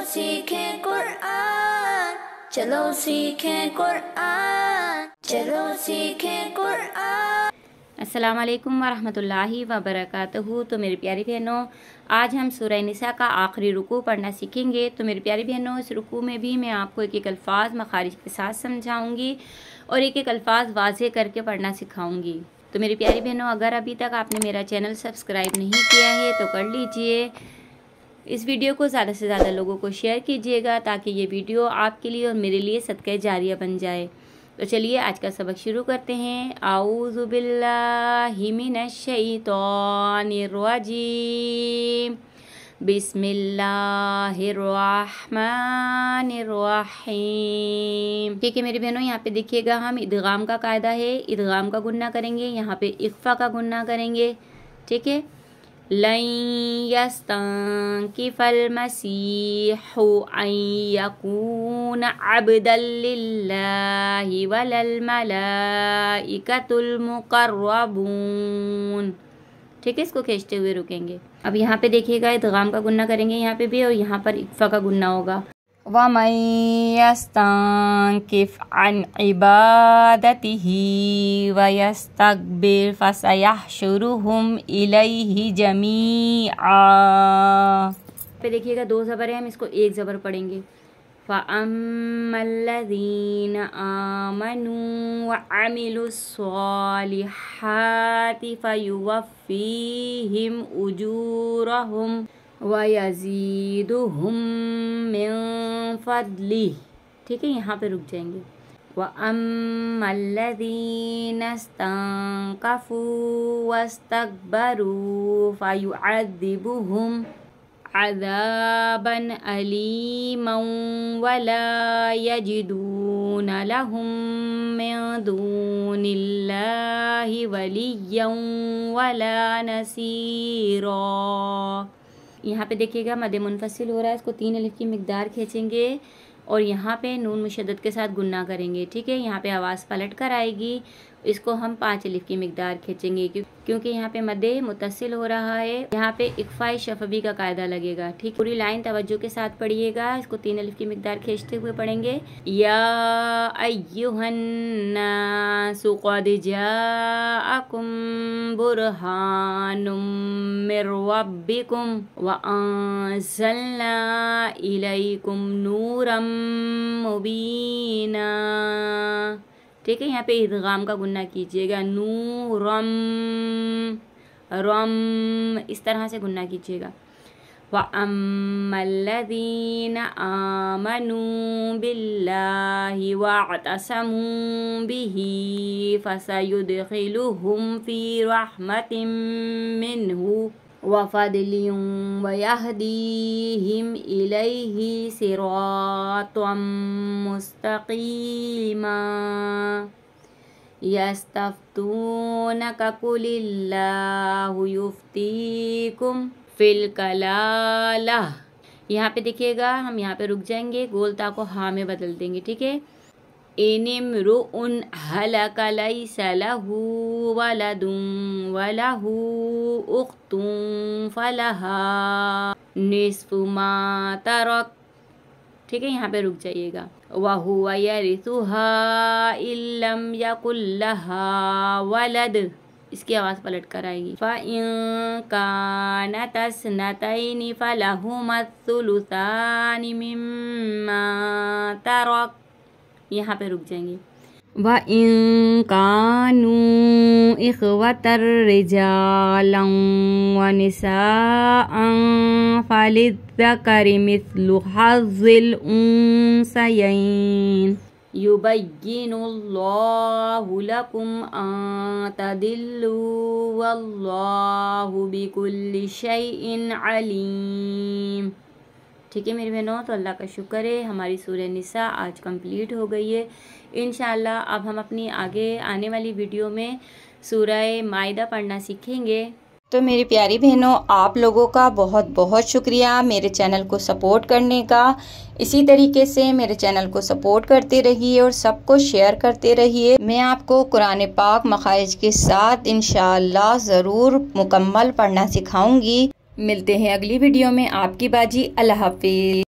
सीखें कुरआन, चलो सीखें कुरआन, चलो सीखें कुरआन। अस्सलाम वालेकुम वरहमतुल्लाहि वबरकातुहू। तो मेरी प्यारी बहनों, आज हम सूरह निसा का आखिरी रुकू पढ़ना सीखेंगे। तो मेरी प्यारी बहनों, इस रुकू में भी मैं आपको एक एक अल्फाज मखारिज के साथ समझाऊंगी और एक एक अल्फाज वाज़े करके पढ़ना सिखाऊंगी। तो मेरी प्यारी बहनों, अगर अभी तक आपने मेरा चैनल सब्सक्राइब नहीं किया है तो कर लीजिए। इस वीडियो को ज़्यादा से ज़्यादा लोगों को शेयर कीजिएगा ताकि ये वीडियो आपके लिए और मेरे लिए सदक़े जारिया बन जाए। तो चलिए आज का सबक शुरू करते हैं। आऊज़ु बिल्लाहि मिनश शैतानिर रजीम, बिस्मिल्लाहिर रहमानिर रहीम। ठीक है मेरी बहनों, यहाँ पे देखिएगा हम इदगाम का कायदा है, इदगाम का गुन्ना करेंगे, यहाँ पे इख्फा का गुन्ना करेंगे। ठीक है, लन यस्तंकिफल मसीहु अन यकून अब्दल लिल्लाहि वलल मलाइकतुल मुक़र्रबून। ठीक है, इसको खींचते हुए रुकेंगे। अब यहाँ पे देखिएगा इदगाम का गुन्ना करेंगे यहाँ पे भी, और यहाँ पर इख्फा का गुन्ना होगा। वमन यस्तंकिफ अन इबादतिही वयस्तकबिर फसयहशुरुहुम इलैहि जमीआ। पे देखिएगा दो ज़बर है, हम इसको एक ज़बर पढ़ेंगे। फ़अम्मल्लज़ीन आमनू वअमिलुस्सॉलिहाति फ़युवफ़्फ़ीहिम उजूरहुम वयज़ीदुहुम मिन फ़द्लिह। ठीक है, यहाँ पे रुक जाएंगे। वअम्मल्लज़ीना इस्तंकफ़ू वस्तकबरू फ़युअज़्ज़िबुहुम अज़ाबन अलीमन वला यजिदून लहुम मिन दूनिल्लाहि वलिय्यन वला नसीरा। यहाँ पे देखिएगा मद मुनफसिल हो रहा है, इसको 3 अलिफ की मिकदार खींचेंगे और यहाँ पे नून मुशद्दद के साथ गुन्ना करेंगे। ठीक है, यहाँ पे आवाज़ पलट कर आएगी, इसको हम 5 अलिफ की मिकदार खींचेंगे क्योंकि यहाँ पे मद मुत्तसिल हो रहा है। यहाँ पे इख्फाए शफवी का कायदा लगेगा। ठीक, पूरी लाइन तवज्जो के साथ पढ़िएगा। इसको 3 अलिफ की मिकदार खींचते हुए पढ़ेंगे। या अय्युहन्नासु क़द जाअकुम बुरहानुम मिर रब्बिकुम व अंज़लना इलैकुम नूरम मुबीना। ठीक है, यहाँ पे इदगाम का गुन्ना कीजिएगा। नूरम रम इस तरह से गुन्ना कीजिएगा। वअम्मल्लज़ीना आमनू बिल्लाहि वअतसमू बिही फसयुदखिलुहुम फी रहमतिम मिन्हु वफ़द्लिन वयहदीहिम इलैहि सिरातम मुस्तक़ीमा। यस्तफ्तूनका कुलिल्लाहु युफ्तीकुम फिल कलाला। यहाँ पे देखिएगा हम यहाँ पे रुक जाएंगे, गोलता को हाँ में बदल देंगे। ठीक है, इनिम्रुउन हलका लैसा लहू वलदुन वलहू उख्तुन फलहा निस्फु मा तरक। ठीक है, यहाँ पे रुक जाइएगा। वहुवा यरिथुहा इल्लम यकुल लहा वलद, इसकी आवाज़ पलट कर आएगी। फ़इन कानत स्नतैनि फ़लहुमुस्सुलुसानि मिम्मा तरक। यहाँ पे रुक जाएंगे। वइन कानू इख्वतर रिजालन व निसाअन फ़लिज़्ज़करि मिस्लु हज़्ज़िल उन्सयैन युबय्यिनुल्लाहु लकुम अन तदिल्लू वल्लाहु बिकुल्लि शैइन अलीम। ठीक है मेरी बहनों, तो अल्लाह का शुक्र है हमारी सूरह निसा आज कंप्लीट हो गई है। इंशाअल्लाह अब हम अपनी आगे आने वाली वीडियो में सूरह माइदा पढ़ना सीखेंगे। तो मेरी प्यारी बहनों, आप लोगों का बहुत बहुत शुक्रिया मेरे चैनल को सपोर्ट करने का। इसी तरीके से मेरे चैनल को सपोर्ट करते रहिए और सबको शेयर करते रहिए। मैं आपको कुरान पाक मखारिज के साथ इंशाअल्लाह ज़रूर मुकम्मल पढ़ना सिखाऊंगी। मिलते हैं अगली वीडियो में। आपकी बाजी। अल्लाह हाफिज़।